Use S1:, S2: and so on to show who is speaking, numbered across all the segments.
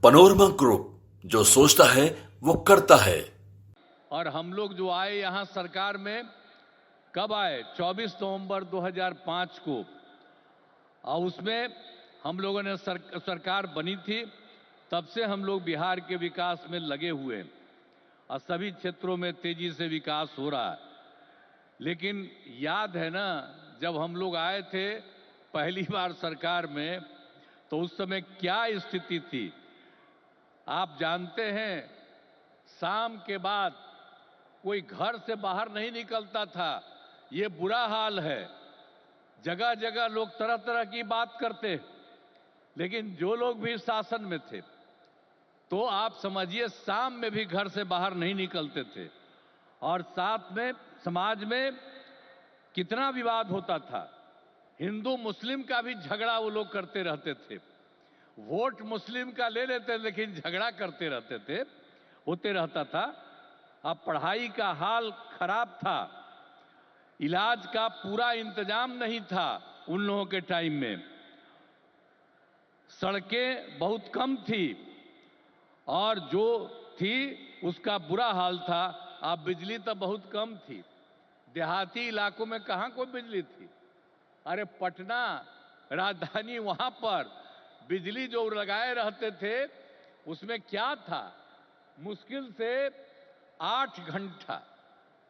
S1: Panorama group, जो सोचता है वो करता है।
S2: और हम लोग जो आए यहाँ सरकार में कब आए? 24 नवंबर 2005 को। और उसमें हम लोगों ने सरकार बनी थी। तब से हम लोग बिहार के विकास में लगे हुए हैं और सभी क्षेत्रों में तेजी से विकास हो रहा है। लेकिन याद है ना, जब हम लोग आए थे पहली बार सरकार में, तो उस समय क्या स्थिति थी आप जानते हैं। शाम के बाद कोई घर से बाहर नहीं निकलता था। ये बुरा हाल है। जगह जगह लोग तरह तरह की बात करते, लेकिन जो लोग भी शासन में थे तो आप समझिए शाम में भी घर से बाहर नहीं निकलते थे। और साथ में समाज में कितना विवाद होता था। हिंदू मुस्लिम का भी झगड़ा वो लोग करते रहते थे। वोट मुस्लिम का ले लेते, लेकिन झगड़ा करते रहते थे, होते रहता था। अब पढ़ाई का हाल खराब था, इलाज का पूरा इंतजाम नहीं था उन लोगों के टाइम में। सड़कें बहुत कम थी और जो थी उसका बुरा हाल था। अब बिजली तो बहुत कम थी। देहाती इलाकों में कहां कोई बिजली थी? अरे पटना राजधानी, वहां पर बिजली जो लगाए रहते थे उसमें क्या था? मुश्किल से 8 घंटा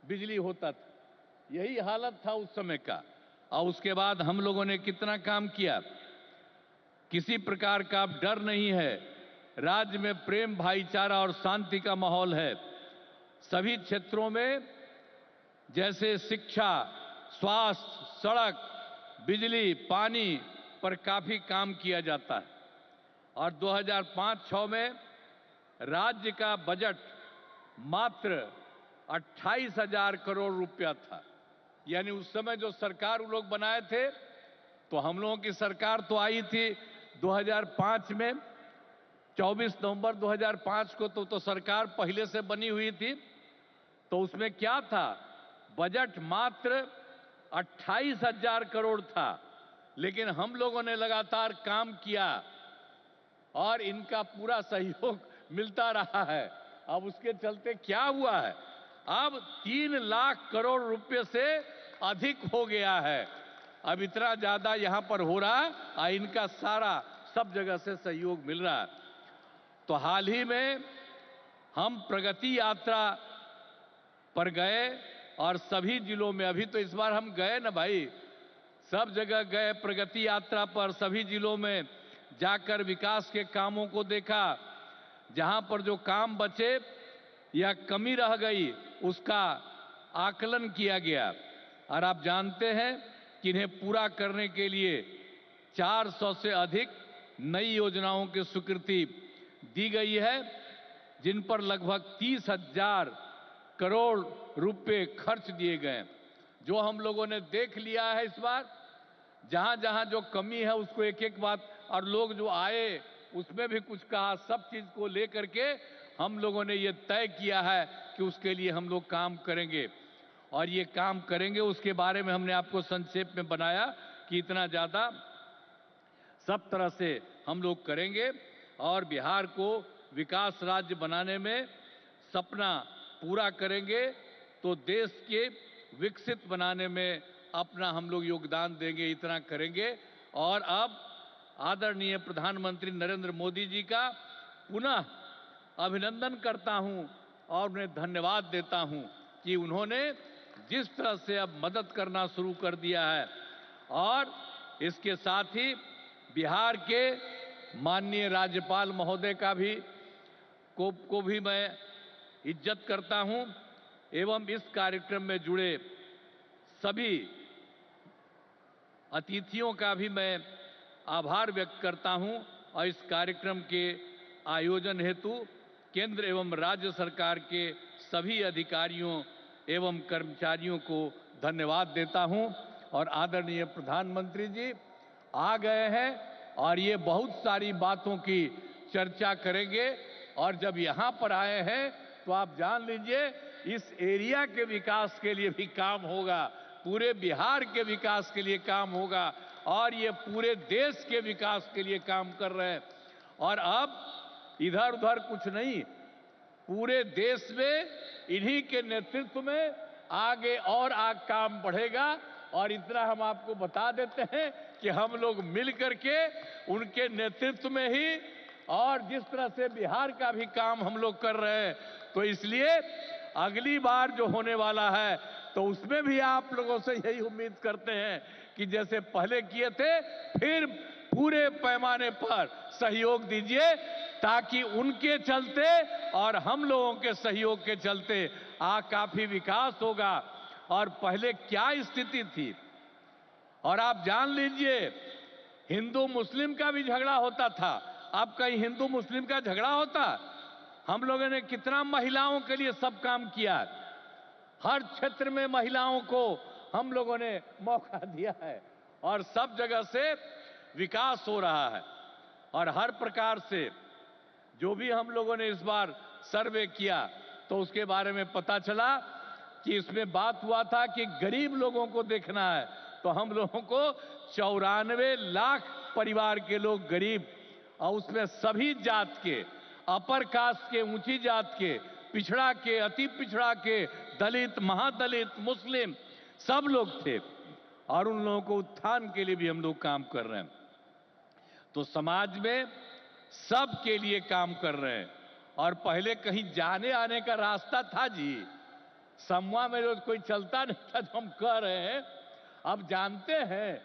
S2: बिजली होता था। यही हालत था उस समय का। और उसके बाद हम लोगों ने कितना काम किया। किसी प्रकार का अब डर नहीं है। राज्य में प्रेम, भाईचारा और शांति का माहौल है। सभी क्षेत्रों में जैसे शिक्षा, स्वास्थ्य, सड़क, बिजली, पानी पर काफी काम किया जाता है। और 2005-06 में राज्य का बजट मात्र 28,000 करोड़ रुपया था। यानी उस समय जो सरकार वो लोग बनाए थे, तो हम लोगों की सरकार तो आई थी 2005 में, 24 नवंबर 2005 को तो सरकार पहले से बनी हुई थी। तो उसमें क्या था? बजट मात्र 28,000 करोड़ था। लेकिन हम लोगों ने लगातार काम किया और इनका पूरा सहयोग मिलता रहा है। अब उसके चलते क्या हुआ है, अब 3 लाख करोड़ रुपए से अधिक हो गया है। अब इतना ज्यादा यहां पर हो रहा है और इनका सारा सब जगह से सहयोग मिल रहा है। तो हाल ही में हम प्रगति यात्रा पर गए और सभी जिलों में, अभी तो इस बार हम गए ना भाई, सब जगह गए प्रगति यात्रा पर। सभी जिलों में जाकर विकास के कामों को देखा। जहां पर जो काम बचे या कमी रह गई उसका आकलन किया गया। और आप जानते हैं कि इन्हें पूरा करने के लिए 400 से अधिक नई योजनाओं की स्वीकृति दी गई है, जिन पर लगभग 30,000 करोड़ रुपए खर्च दिए गए। जो हम लोगों ने देख लिया है इस बार, जहां जहां जो कमी है उसको एक एक बात, और लोग जो आए उसमें भी कुछ कहा। सब चीज को लेकर के हम लोगों ने ये तय किया है कि उसके लिए हम लोग काम करेंगे। और ये काम करेंगे उसके बारे में हमने आपको संक्षेप में बनाया कि इतना ज्यादा सब तरह से हम लोग करेंगे और बिहार को विकास राज्य बनाने में सपना पूरा करेंगे। तो देश के विकसित बनाने में अपना हम लोग योगदान देंगे, इतना करेंगे। और अब आदरणीय प्रधानमंत्री नरेंद्र मोदी जी का पुनः अभिनंदन करता हूं और उन्हें धन्यवाद देता हूं कि उन्होंने जिस तरह से अब मदद करना शुरू कर दिया है। और इसके साथ ही बिहार के माननीय राज्यपाल महोदय का भी को भी मैं इज्जत करता हूं, एवं इस कार्यक्रम में जुड़े सभी अतिथियों का भी मैं आभार व्यक्त करता हूं। और इस कार्यक्रम के आयोजन हेतु केंद्र एवं राज्य सरकार के सभी अधिकारियों एवं कर्मचारियों को धन्यवाद देता हूं। और आदरणीय प्रधानमंत्री जी आ गए हैं और ये बहुत सारी बातों की चर्चा करेंगे। और जब यहां पर आए हैं तो आप जान लीजिए इस एरिया के विकास के लिए भी काम होगा, पूरे बिहार के विकास के लिए काम होगा और ये पूरे देश के विकास के लिए काम कर रहे हैं। और अब इधर उधर कुछ नहीं, पूरे देश में इन्हीं के नेतृत्व में आगे और काम बढ़ेगा। और इतना हम आपको बता देते हैं कि हम लोग मिल करके उनके नेतृत्व में ही और जिस तरह से बिहार का भी काम हम लोग कर रहे हैं, तो इसलिए अगली बार जो होने वाला है तो उसमें भी आप लोगों से यही उम्मीद करते हैं कि जैसे पहले किए थे फिर पूरे पैमाने पर सहयोग दीजिए, ताकि उनके चलते और हम लोगों के सहयोग के चलते काफी विकास होगा। और पहले क्या स्थिति थी, और आप जान लीजिए हिंदू मुस्लिम का भी झगड़ा होता था। अब कहीं हिंदू मुस्लिम का झगड़ा होता? हम लोगों ने कितना महिलाओं के लिए सब काम किया, हर क्षेत्र में महिलाओं को हम लोगों ने मौका दिया है और सब जगह से विकास हो रहा है। और हर प्रकार से जो भी हम लोगों ने इस बार सर्वे किया तो उसके बारे में पता चला कि इसमें बात हुआ था कि गरीब लोगों को देखना है, तो हम लोगों को 94 लाख परिवार के लोग गरीब, और उसमें सभी जात के, अपर कास्ट के, ऊंची जात के, पिछड़ा के, अति पिछड़ा के, दलित, महादलित, मुस्लिम, सब लोग थे। और उन लोगों को उत्थान के लिए भी हम लोग काम कर रहे हैं। तो समाज में सब के लिए काम कर रहे हैं। और पहले कहीं जाने आने का रास्ता था जी, समूह में रोज कोई चलता नहीं था, जो हम कह रहे हैं। अब जानते हैं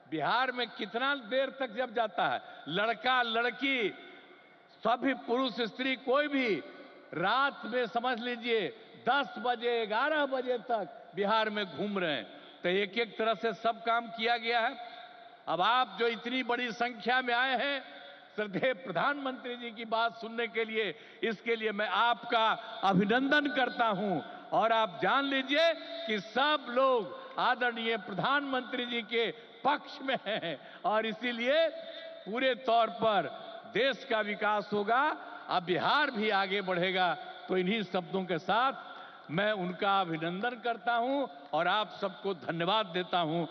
S2: बिहार में कितना देर तक जब जाता है, लड़का लड़की सभी, पुरुष स्त्री, कोई भी रात में समझ लीजिए 10 बजे 11 बजे तक बिहार में घूम रहे हैं। तो एक एक तरह से सब काम किया गया है। अब आप जो इतनी बड़ी संख्या में आए हैं श्रद्धेय प्रधानमंत्री जी की बात सुनने के लिए, इसके लिए मैं आपका अभिनंदन करता हूं। और आप जान लीजिए कि सब लोग आदरणीय प्रधानमंत्री जी के पक्ष में हैं, और इसीलिए पूरे तौर पर देश का विकास होगा, अब बिहार भी आगे बढ़ेगा। तो इन्हीं शब्दों के साथ मैं उनका अभिनंदन करता हूं और आप सबको धन्यवाद देता हूं।